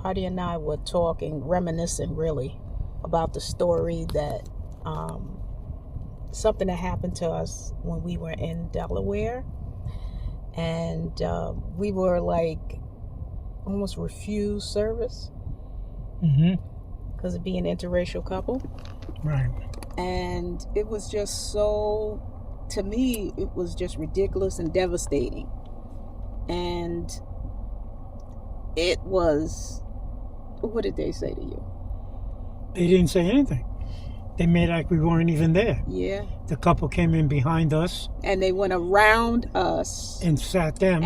Artie and I were talking, reminiscing really, about the story that something that happened to us when we were in Delaware. And we were like almost refused service because of being an interracial couple. Right. And it was just so, to me, it was just ridiculous and devastating. And it was, what did they say to you? They didn't say anything. They made like we weren't even there. Yeah. The couple came in behind us. And they went around us. And sat down.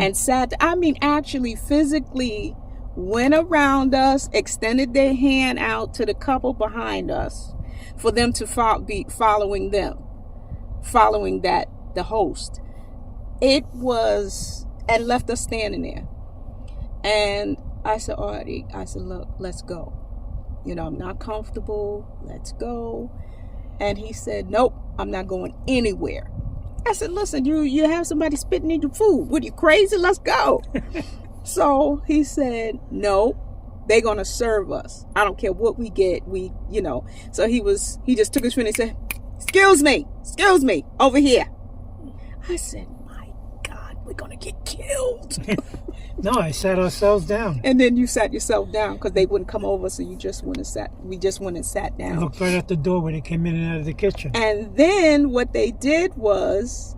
Actually physically went around us, extended their hand out to the couple behind us for them to be following them, following the host. It was, and left us standing there. And I said, Artie, look, let's go. I'm not comfortable. Let's go. And he said, nope, I'm not going anywhere. I said, listen, you have somebody spitting in your food. What, you crazy? Let's go. So he said, no, they're going to serve us. I don't care what we get. So he just took his friend and said, excuse me, over here. I said, my God, we're going to get killed. No, I sat ourselves down. And then you sat yourself down because they wouldn't come over, so we just went and sat down. I looked right at the door when they came in and out of the kitchen. And then what they did was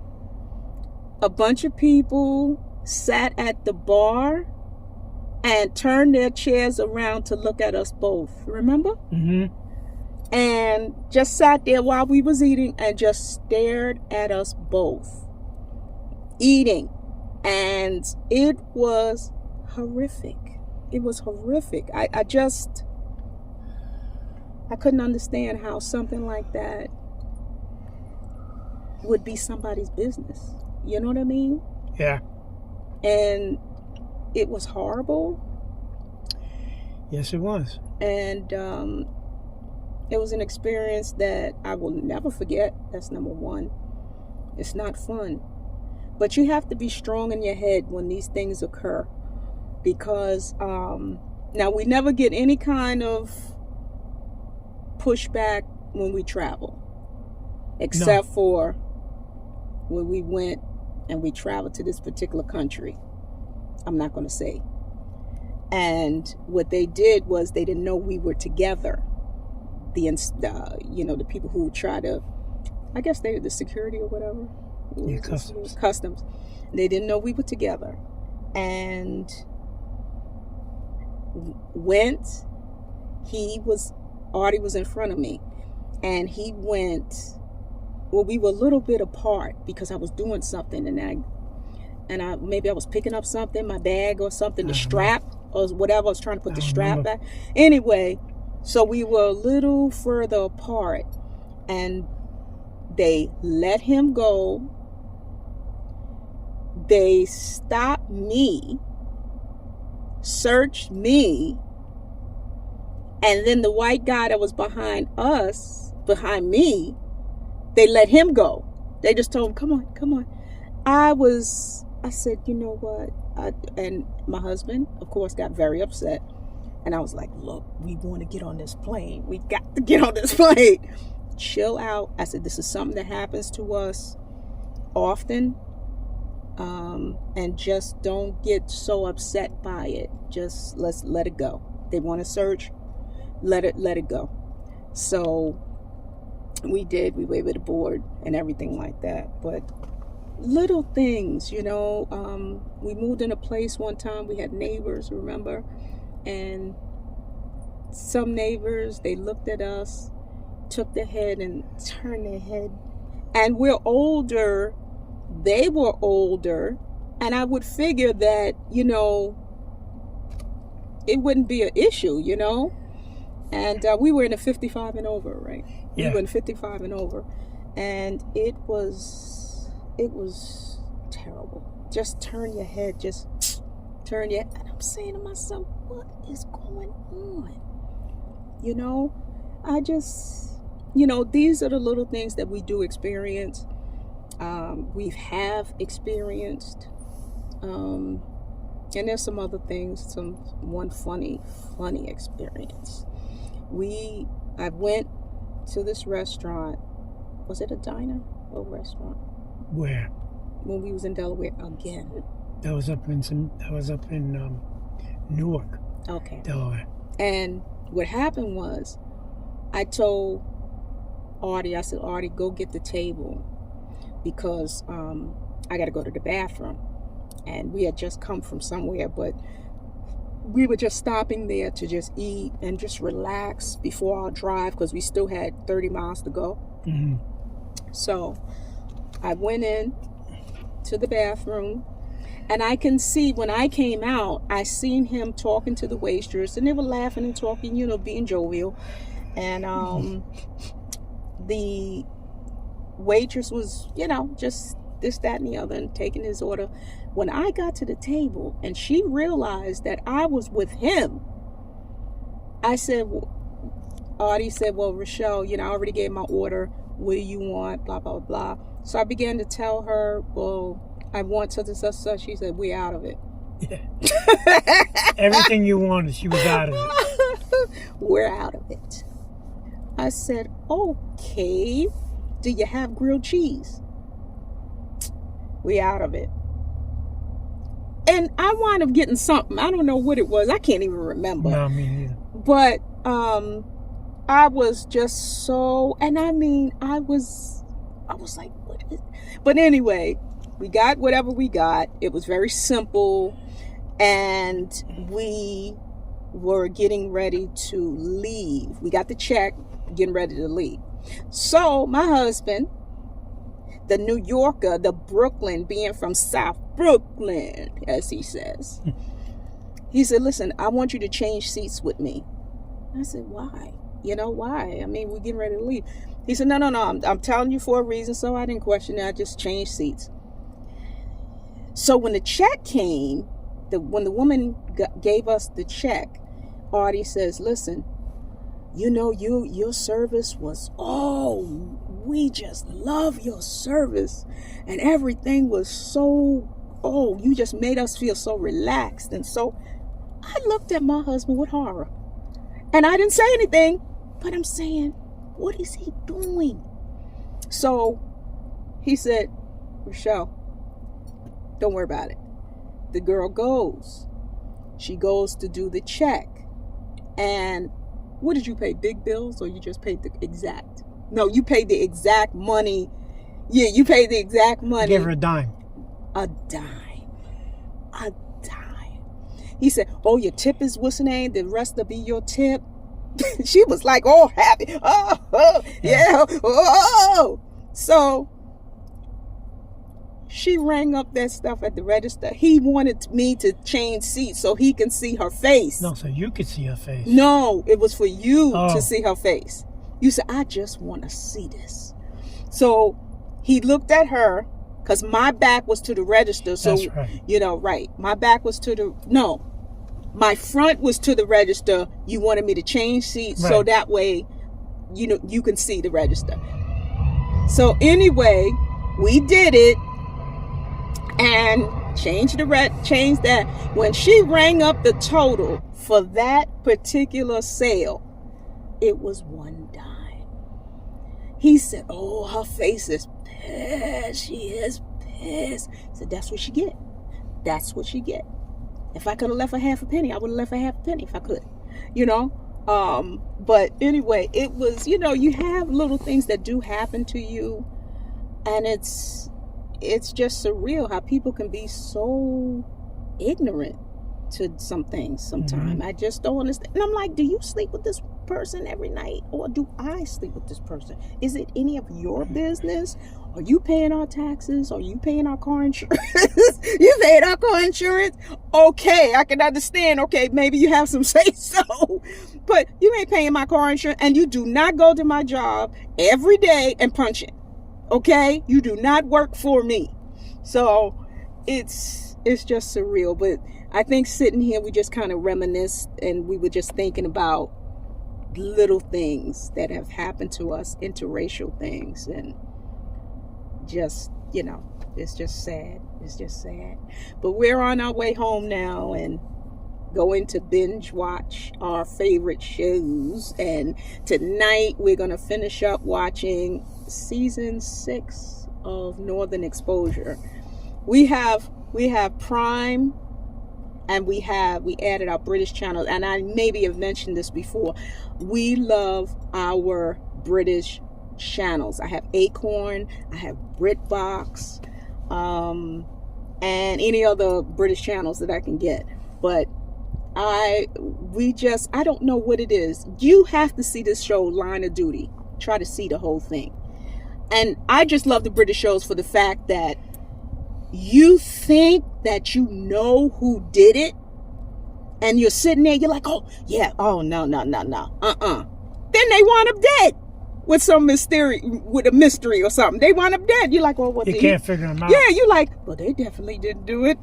a bunch of people sat at the bar and turned their chairs around to look at us both. Remember? Mm-hmm. And just sat there while we was eating and just stared at us both eating. And it was horrific. It was horrific. I couldn't understand how something like that would be somebody's business. You know what I mean? Yeah. And it was horrible. Yes, it was. And it was an experience that I will never forget. That's number one. It's not fun. But you have to be strong in your head when these things occur. Because now we never get any kind of pushback when we travel. Except for when we went and we traveled to this particular country. I'm not going to say. And what they did was they didn't know we were together. The people who would try to, I guess they were the security or whatever. Yeah, Customs. They didn't know we were together. And Artie was in front of me. And he went, we were a little bit apart because I was doing something and maybe I was picking up something, my bag or something, the strap or whatever. I was trying to put the strap back. Anyway, so we were a little further apart and they let him go. They stopped me, searched me, and then the white guy that was behind me, they let him go. They just told him, come on. I said, you know what? And my husband, of course, got very upset. And I was like, look, we want to get on this plane. We got to get on this plane. Chill out. I said, this is something that happens to us often. And just don't get so upset by it. Just let's let it go. They want to search, let it go. So we did. We were able to board and everything like that. But little things, we moved in a place one time. We had neighbors, remember? And some neighbors, they looked at us, took their head and turned their head. And we're older. They were older. And I would figure that, it wouldn't be an issue, And we were in a 55 and over, right? Yeah. We were in 55 and over. And it was terrible. Just turn your head, and I'm saying to myself, what is going on? I just, these are the little things that we do experience. We have experienced. And there's some other things, one funny experience. I went to this restaurant. Was it a diner or restaurant? Where? When we was in Delaware again. That was up in Newark. Okay. Delaware. And what happened was, I told Artie, I said, Artie, go get the table because I got to go to the bathroom. And we had just come from somewhere, but we were just stopping there to just eat and just relax before our drive because we still had 30 miles to go. Mm-hmm. So I went in to the bathroom, and I can see when I came out, I seen him talking to the waitress, and they were laughing and talking, being jovial. And the waitress was, just this, that, and the other, and taking his order. When I got to the table and she realized that I was with him, I said, Artie said, well, Rochelle, I already gave my order. What do you want? Blah, blah, blah. So I began to tell her, well, I want such and such, such. She said, we're out of it. Yeah. Everything you wanted, she was out of it. We're out of it. I said, okay. Do you have grilled cheese? We out of it. And I wound up getting something. I don't know what it was. I can't even remember. No, me neither. But I was just so, and I was like, what is? But anyway, we got whatever we got. It was very simple, and we were getting ready to leave. We got the check, getting ready to leave. So my husband, the New Yorker, the Brooklyn, being from South Brooklyn, as he says, he said, listen, I want you to change seats with me. I said, why? Why? I mean, we're getting ready to leave. He said, no, I'm telling you for a reason. So I didn't question it. I just changed seats. So when the check came, when the woman gave us the check, Artie says, listen, your service was, we just love your service. And everything was so, you just made us feel so relaxed. And so I looked at my husband with horror. And I didn't say anything, but I'm saying, what is he doing? So he said, Rochelle, don't worry about it. The girl goes. She goes to do the check. And what did you pay? Big bills, or you just paid the exact? No, you paid the exact money. Yeah, you paid the exact money. Give her a dime. A dime. A dime. He said, your tip is what's the name? The rest will be your tip. She was like, happy. Yeah. So she rang up that stuff at the register. He wanted me to change seats so he can see her face. No, so you could see her face. No, it was for you to see her face. You said, I just want to see this. So he looked at her, because my back was to the register. So, that's right. Right. My back was my front was to the register. You wanted me to change seats, right, so that way, you can see the register. So anyway, we did it and changed that. When she rang up the total for that particular sale, it was $1. He said, her face is pissed. She is pissed. I said, that's what she get. That's what she get. If I could have left her half a penny, I would have left her half a penny if I could, But anyway, it was, you have little things that do happen to you, and it's just surreal how people can be so ignorant to some things sometimes. Mm-hmm. I just don't understand. And I'm like, do you sleep with this person every night, or do I sleep with this person? Is it any of your business? Are you paying our taxes? Are you paying our car insurance? You paid our car insurance? Okay, I can understand. Okay, maybe you have some say so, but you ain't paying my car insurance, and you do not go to my job every day and punch it. Okay, you do not work for me. So it's just surreal. But I think sitting here, we just kind of reminisced, and we were just thinking about little things that have happened to us, interracial things, and just it's just sad. It's just sad. But we're on our way home now and going to binge watch our favorite shows. And tonight we're going to finish up watching season 6 of Northern Exposure. We have Prime, and we added our British channel. And I maybe have mentioned this before. We love our British channels. I have Acorn, I have BritBox, and any other British channels that I can get. But I don't know what it is. You have to see this show, Line of Duty. Try to see the whole thing. And I just love the British shows for the fact that you think that you know who did it, and you're sitting there, you're like, oh yeah, oh no. Then they wind up dead with some with a mystery or something. They wind up dead. You're like, oh, what? You can't figure them out. Yeah, you're like, well, they definitely didn't do it.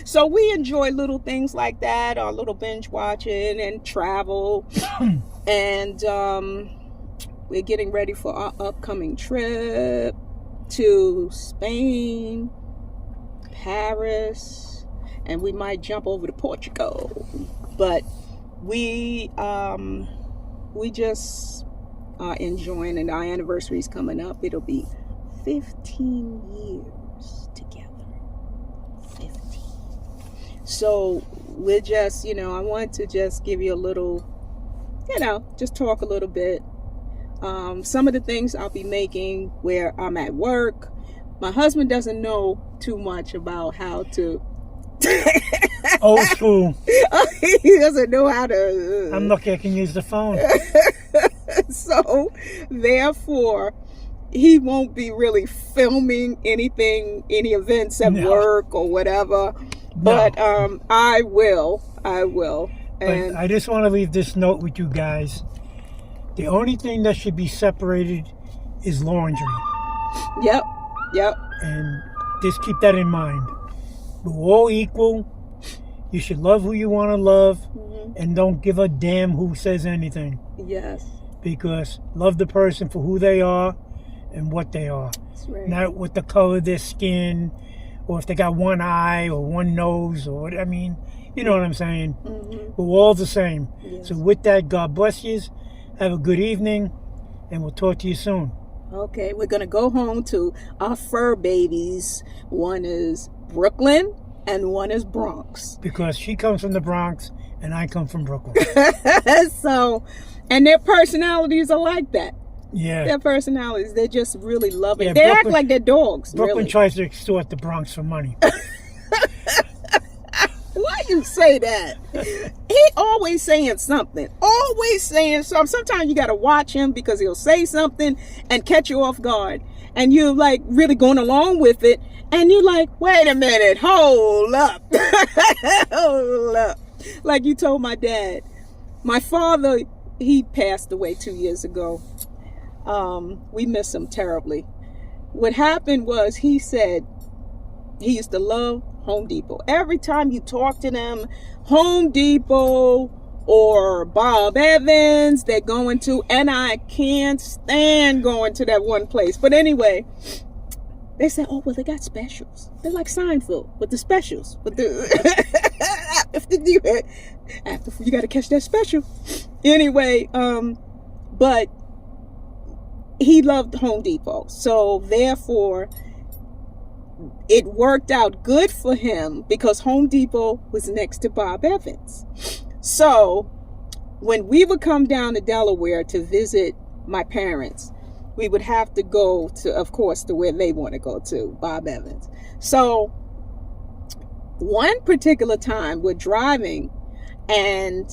So we enjoy little things like that, or little binge watching and travel. And we're getting ready for our upcoming trip to Spain, Paris, and we might jump over to Portugal. But we just are enjoying, and our anniversary is coming up. It'll be 15 years together. 15. So we're just, I want to just give you a little, just talk a little bit. Some of the things I'll be making where I'm at work. My husband doesn't know too much about how to old school. He doesn't know how to I'm lucky I can use the phone. So therefore he won't be really filming anything, any events at work or whatever. But I will. And but I just want to leave this note with you guys. The only thing that should be separated is laundry. Yep. And just keep that in mind. We're all equal. You should love who you want to love, and don't give a damn who says anything. Yes. Because love the person for who they are and what they are. That's right. Not with the color of their skin, or if they got one eye or one nose, or what. I mean, you know what I'm saying? We're all the same. Yes. So with that, God bless you. Have a good evening, and we'll talk to you soon. Okay, we're going to go home to our fur babies. One is Brooklyn and one is Bronx. Because she comes from the Bronx and I come from Brooklyn. So, and their personalities are like that. Yeah. Their personalities, they just really love it. Yeah, they Brooklyn, act like they're dogs. Brooklyn really. tries to extort the Bronx for money. Why you say that? He always saying something. Sometimes you got to watch him because he'll say something and catch you off guard. And you're like really going along with it. And you're like, wait a minute, hold up. Hold up. Like you told my dad. My father, he passed away 2 years ago. We miss him terribly. What happened was he said he used to love Home Depot. Every time you talk to them, Home Depot or Bob Evans, they're going to, and I can't stand going to that one place. But anyway, they said, oh, well, they got specials. They're like Seinfeld with the specials. With the after you got to catch that special. Anyway, but he loved Home Depot. So therefore, it worked out good for him because Home Depot was next to Bob Evans. So when we would come down to Delaware to visit my parents, we would have to go to, of course, to where they want to go to, Bob Evans. So one particular time we're driving and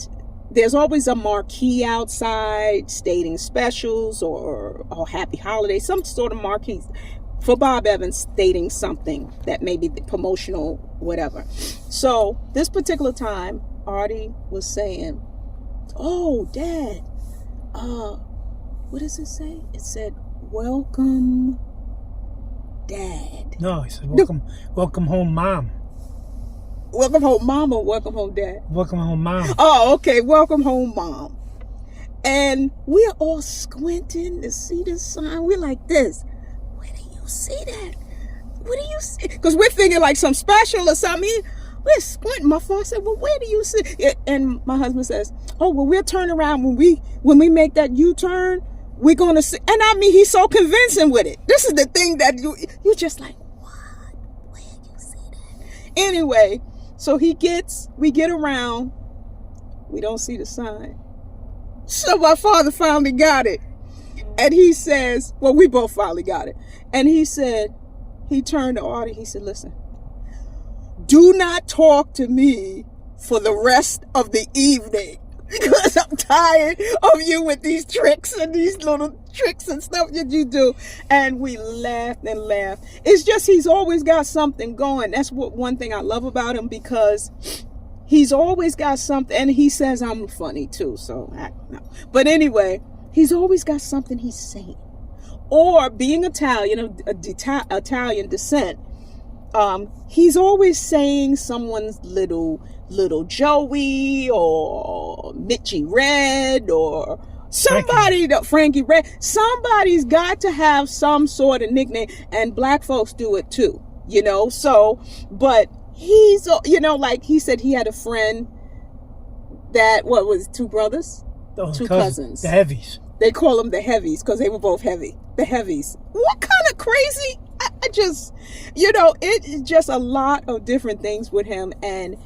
there's always a marquee outside stating specials or happy holidays, some sort of marquee for Bob Evans stating something that may be promotional, whatever. So this particular time, Artie was saying, oh, Dad, what does it say? It said, welcome, Dad. No, he said, welcome home, Mom. Welcome home, Mom, or welcome home, Dad? Welcome home, Mom. Oh, okay, welcome home, Mom. And we're all squinting to see this sign. We're like this. Where do you see that? what do you see? Because we're thinking like some special or something. We're squinting. My father said, well, where do you see? And my husband says, oh, well, we'll turn around when we make that U-turn. We're going to see. And I mean, he's so convincing with it. This is the thing that you just like, what? Where you see that? Anyway, so we get around. We don't see the sign. So my father finally got it. And he says, well, we both finally got it. And he said, he turned to Artie. He said, listen, do not talk to me for the rest of the evening. Because I'm tired of you with these tricks and these little tricks and stuff that you do. And we laughed and laughed. It's just he's always got something going. That's one thing I love about him, because he's always got something. And he says I'm funny too, so I don't know. But anyway, he's always got something he's saying. Or being Italian, Italian descent, he's always saying someone's little Joey or Mitchie Red or somebody, Frankie Red. Somebody's got to have some sort of nickname, and black folks do it too, so, but he's, like he said, he had a friend that, two brothers? Two cousins. The heavies. They call them the heavies because they were both heavy. The heavies. What kind of crazy? I just, it's just a lot of different things with him. And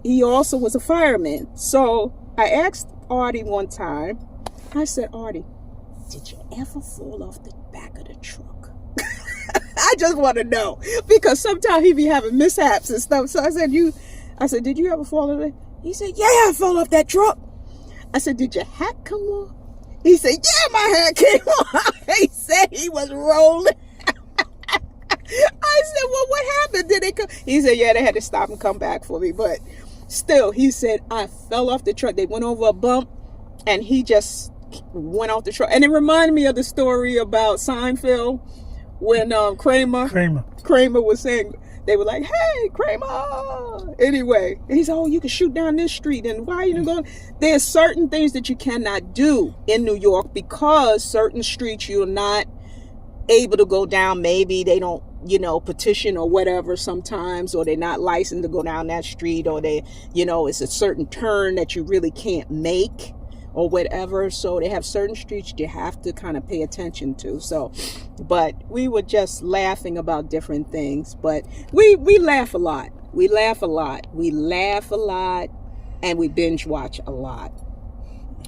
he also was a fireman. So I asked Artie one time, I said, Artie, did you ever fall off the back of the truck? I just want to know, because sometimes he be having mishaps and stuff. So I said, did you ever fall off it? He said, yeah, I fell off that truck. I said, did your hat come off? He said, yeah, my hat came off. He said he was rolling. I said, well, what happened? Did they come? He said, yeah, they had to stop and come back for me. But still, he said, I fell off the truck. They went over a bump, and he just went off the truck. And it reminded me of the story about Seinfeld when Kramer was saying, they were like, hey, Kramer. Anyway, and he said, oh, you can shoot down this street. And why are you going? There's certain things that you cannot do in New York, because certain streets you're not able to go down. Maybe they don't, petition or whatever sometimes, or they're not licensed to go down that street, or they, it's a certain turn that you really can't make or whatever. So they have certain streets you have to kind of pay attention to. So, but we were just laughing about different things, but we laugh a lot. We laugh a lot, and we binge watch a lot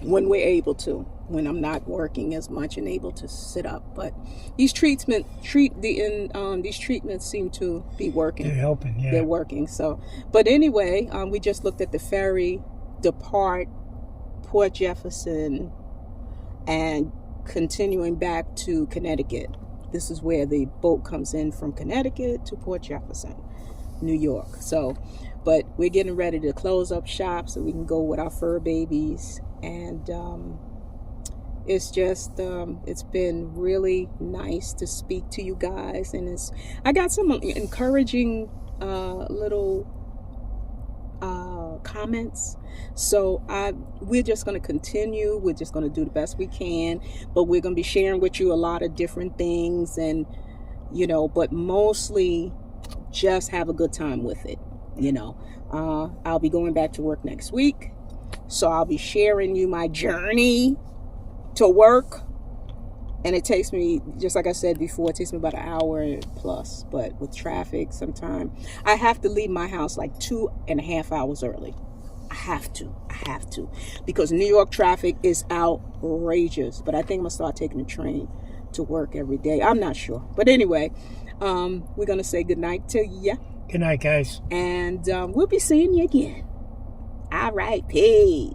when we're able to, when I'm not working as much and able to sit up. But these treatments seem to be working. They're helping, yeah. They're working. So, but anyway, we just looked at the ferry depart Port Jefferson and continuing back to Connecticut. This is where the boat comes in from Connecticut to Port Jefferson, New York. So, but we're getting ready to close up shop so we can go with our fur babies. And it's just, it's been really nice to speak to you guys. And I got some encouraging little comments. So we're just going to continue. We're just going to do the best we can. But we're going to be sharing with you a lot of different things. And, but mostly just have a good time with it. I'll be going back to work next week. So I'll be sharing you my journey to work. And it takes me, just like I said before, it takes me about an hour plus. But with traffic, sometime I have to leave my house like 2.5 hours early. I have to. Because New York traffic is outrageous. But I think I'm going to start taking the train to work every day. I'm not sure. But anyway, we're going to say goodnight to you. Good night, guys. And we'll be seeing you again. All right, peace.